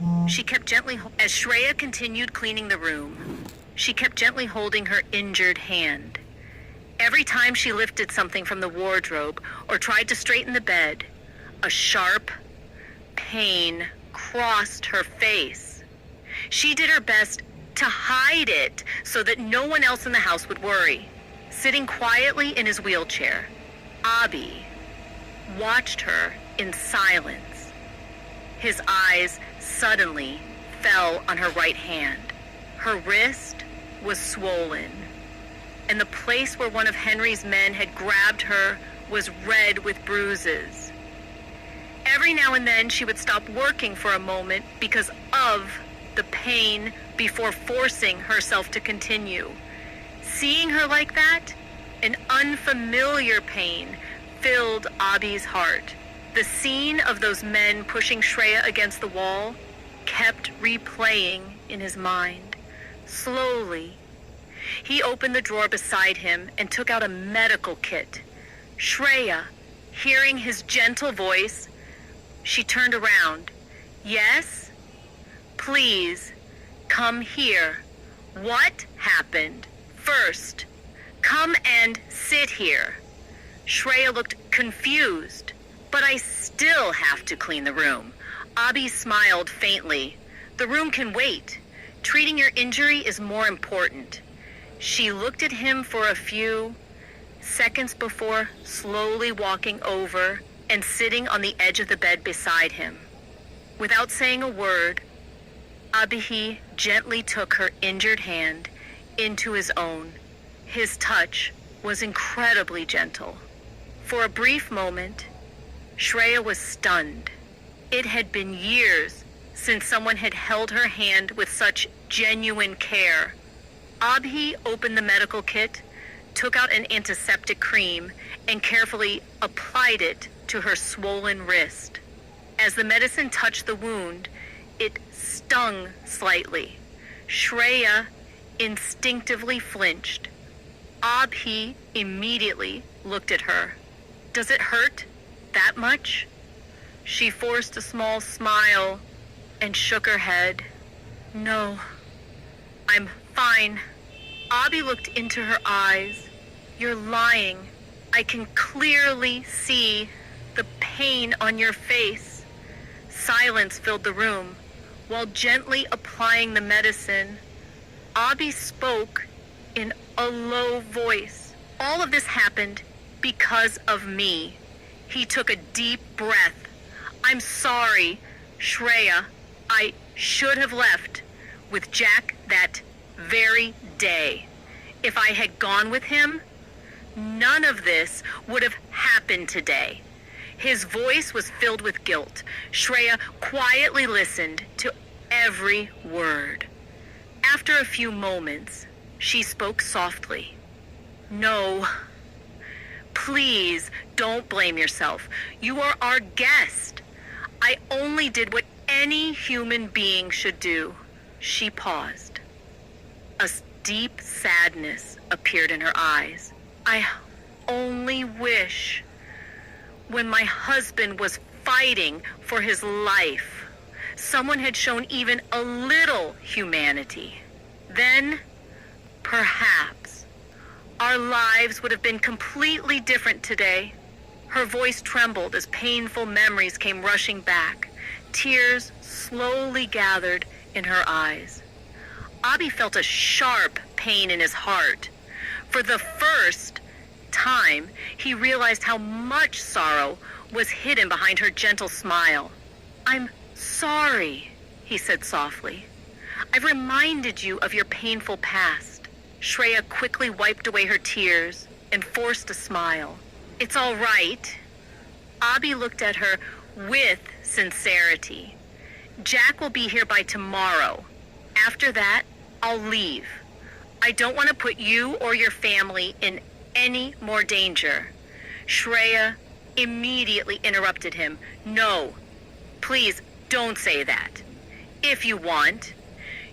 As Shreya continued cleaning the room, she kept gently holding her injured hand. Every time she lifted something from the wardrobe or tried to straighten the bed, a sharp pain crossed her face. She did her best to hide it so that no one else in the house would worry. Sitting quietly in his wheelchair, Abi watched her in silence. His eyes suddenly fell on her right hand. Her wrist was swollen, and the place where one of Henry's men had grabbed her was red with bruises. Every now and then she would stop working for a moment because of the pain before forcing herself to continue. Seeing her like that, an unfamiliar pain filled Abi's heart. The scene of those men pushing Shreya against the wall kept replaying in his mind. Slowly, he opened the drawer beside him and took out a medical kit. Shreya, hearing his gentle voice, she turned around. "Yes? Please, come here. What happened? First, come and sit here." Shreya looked confused. "But I still have to clean the room." Abi smiled faintly. "The room can wait. Treating your injury is more important." She looked at him for a few seconds before slowly walking over and sitting on the edge of the bed beside him. Without saying a word, Abihi gently took her injured hand into his own. His touch was incredibly gentle. For a brief moment, Shreya was stunned. It had been years since someone had held her hand with such genuine care. Abhi opened the medical kit, took out an antiseptic cream, and carefully applied it to her swollen wrist. As the medicine touched the wound, it stung slightly. Shreya instinctively flinched. Abhi immediately looked at her. "Does it hurt that much?" She forced a small smile and shook her head. "No, I'm fine." Abi looked into her eyes. "You're lying. I can clearly see the pain on your face." Silence filled the room. While gently applying the medicine, Abi spoke in a low voice. "All of this happened because of me." He took a deep breath. "I'm sorry, Shreya. I should have left with Jack that very day. If I had gone with him, none of this would have happened today." His voice was filled with guilt. Shreya quietly listened to every word. After a few moments, she spoke softly. "No, please don't blame yourself. You are our guest. I only did what any human being should do." She paused. A deep sadness appeared in her eyes. "I only wish when my husband was fighting for his life, someone had shown even a little humanity. Then, perhaps, our lives would have been completely different today." Her voice trembled as painful memories came rushing back. Tears slowly gathered in her eyes. Abi felt a sharp pain in his heart. For the first time, he realized how much sorrow was hidden behind her gentle smile. "I'm sorry," he said softly. "I've reminded you of your painful past." Shreya quickly wiped away her tears and forced a smile. "It's all right." Abi looked at her with sincerity. "Jack will be here by tomorrow. After that, I'll leave. I don't want to put you or your family in any more danger." Shreya immediately interrupted him. "No, please don't say that. If you want,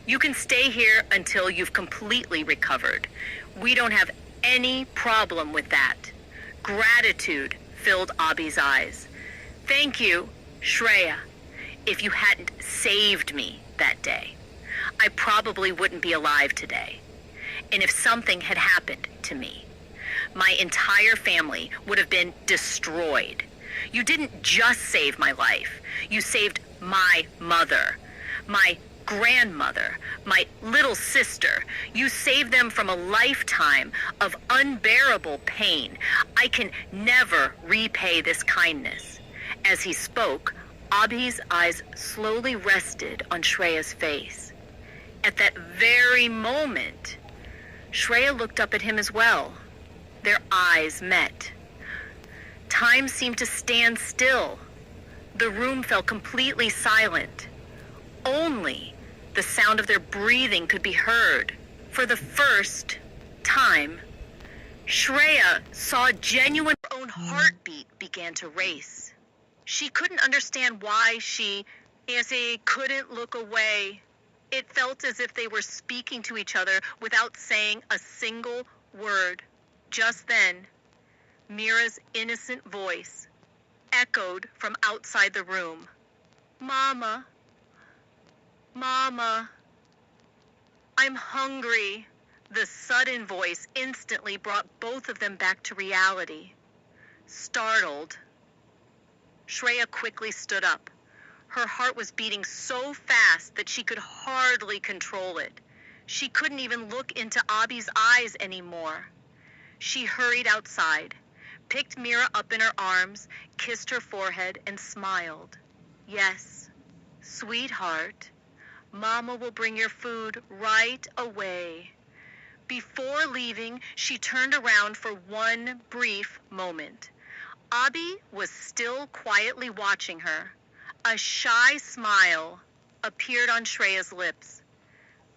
you can stay here until you've completely recovered. We don't have any problem with that." Gratitude filled Abi's eyes. "Thank you, Shreya. if you hadn't saved me that day, I probably wouldn't be alive today. And if something had happened to me, my entire family would have been destroyed. You didn't just save my life. You saved my mother, my grandmother, my little sister. You saved them from a lifetime of unbearable pain. I can never repay this kindness. As he spoke, Abhi's eyes slowly rested on Shreya's face. At that very moment, Shreya looked up at him as well. Their eyes met. Time seemed to stand still. The room fell completely silent. Only the sound of their breathing could be heard. For the first time, Shreya saw genuine. Her own heartbeat began to race. She couldn't understand why she couldn't look away. It felt as if they were speaking to each other without saying a single word. Just then, Mira's innocent voice echoed from outside the room. "Mama, Mama, I'm hungry." The sudden voice instantly brought both of them back to reality. Startled, Shreya quickly stood up. Her heart was beating so fast that she could hardly control it. She couldn't even look into Abhi's eyes anymore. She hurried outside, picked Mira up in her arms, kissed her forehead, and smiled. "Yes, sweetheart, Mama will bring your food right away." Before leaving, she turned around for one brief moment. Abhi was still quietly watching her. A shy smile appeared on Shreya's lips,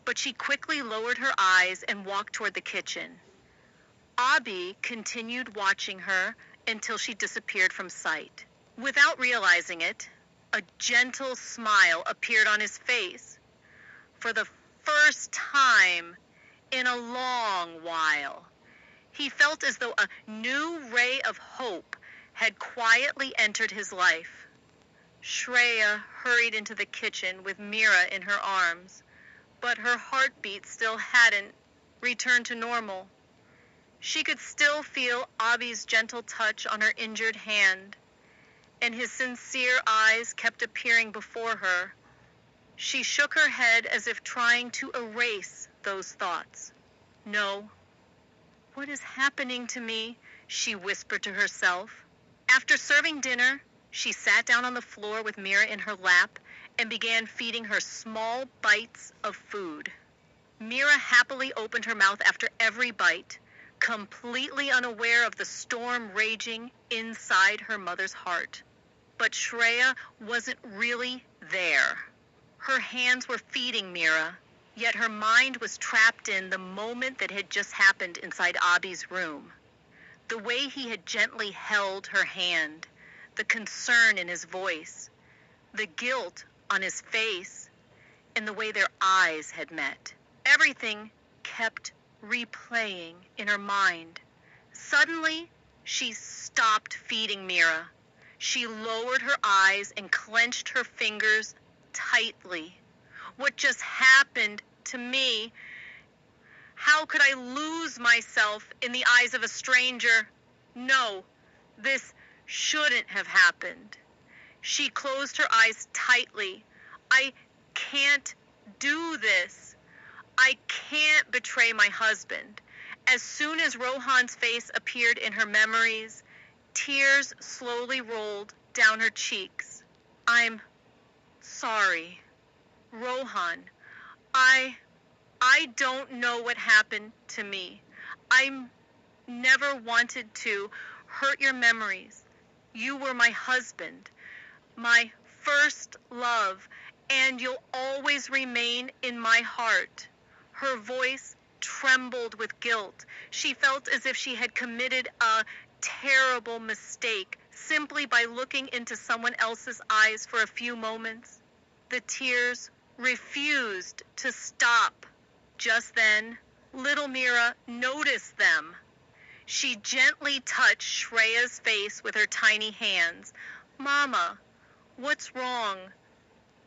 but she quickly lowered her eyes and walked toward the kitchen. Abhi continued watching her until she disappeared from sight. Without realizing it, a gentle smile appeared on his face. For the first time in a long while, he felt as though a new ray of hope had quietly entered his life. Shreya hurried into the kitchen with Mira in her arms, but her heartbeat still hadn't returned to normal. She could still feel Abhi's gentle touch on her injured hand, and his sincere eyes kept appearing before her. She shook her head as if trying to erase those thoughts. "No. What is happening to me?" she whispered to herself. After serving dinner, she sat down on the floor with Mira in her lap and began feeding her small bites of food. Mira happily opened her mouth after every bite, completely unaware of the storm raging inside her mother's heart. But Shreya wasn't really there. Her hands were feeding Mira, yet her mind was trapped in the moment that had just happened inside Abhi's room. The way he had gently held her hand, the concern in his voice, the guilt on his face, and the way their eyes had met. Everything kept replaying in her mind. Suddenly, she stopped feeding Mira. She lowered her eyes and clenched her fingers tightly. What just happened to me? How could I lose myself in the eyes of a stranger? No, this shouldn't have happened. She closed her eyes tightly. I can't do this. I can't betray my husband. As soon as Rohan's face appeared in her memories, tears slowly rolled down her cheeks. "I'm sorry. Rohan, I don't know what happened to me. I never wanted to hurt your memories. You were my husband, my first love, and you'll always remain in my heart." Her voice trembled with guilt. She felt as if she had committed a terrible mistake simply by looking into someone else's eyes for a few moments. The tears refused to stop. Just then, little Mira noticed them. She gently touched Shreya's face with her tiny hands. "Mama, what's wrong?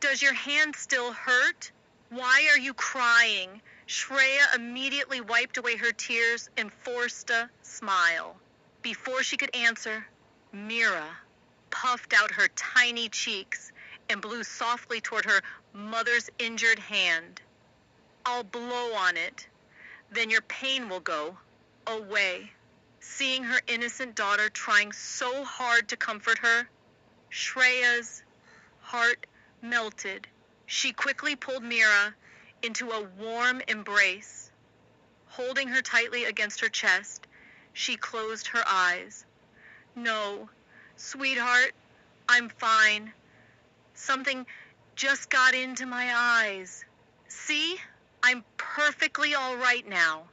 Does your hand still hurt? Why are you crying? Shreya immediately wiped away her tears and forced a smile. Before she could answer, Mira puffed out her tiny cheeks and blew softly toward her mother's injured hand. I'll blow on it. Then your pain will go away. Seeing her innocent daughter trying so hard to comfort her, Shreya's heart melted. She quickly pulled Mira into a warm embrace. Holding her tightly against her chest, she closed her eyes. No, sweetheart, I'm fine. Something just got into my eyes. See? I'm perfectly all right now.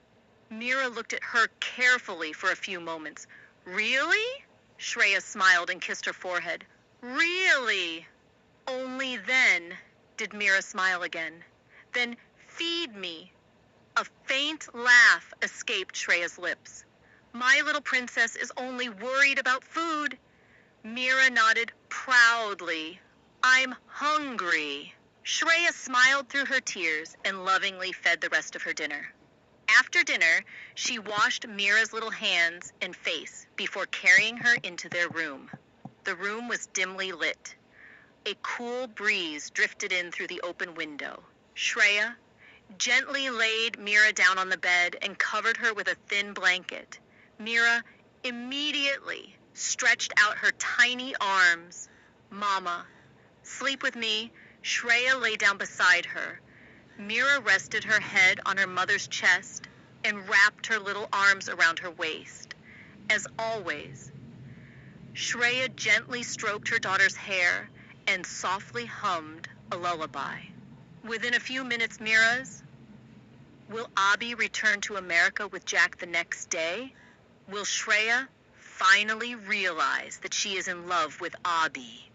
Mira looked at her carefully for a few moments. Really? Shreya smiled and kissed her forehead. Really? Only then did Mira smile again. Then feed me. A faint laugh escaped Shreya's lips. My little princess is only worried about food. Mira nodded proudly. I'm hungry. Shreya smiled through her tears and lovingly fed the rest of her dinner. After dinner, she washed Mira's little hands and face before carrying her into their room. The room was dimly lit. A cool breeze drifted in through the open window. Shreya gently laid Mira down on the bed and covered her with a thin blanket. Mira immediately stretched out her tiny arms. Mama, sleep with me. Shreya lay down beside her. Mira rested her head on her mother's chest and wrapped her little arms around her waist. As always, Shreya gently stroked her daughter's hair and softly hummed a lullaby. Within a few minutes, Mira's, will Abi return to America with Jack the next day? Will Shreya finally realize that she is in love with Abi?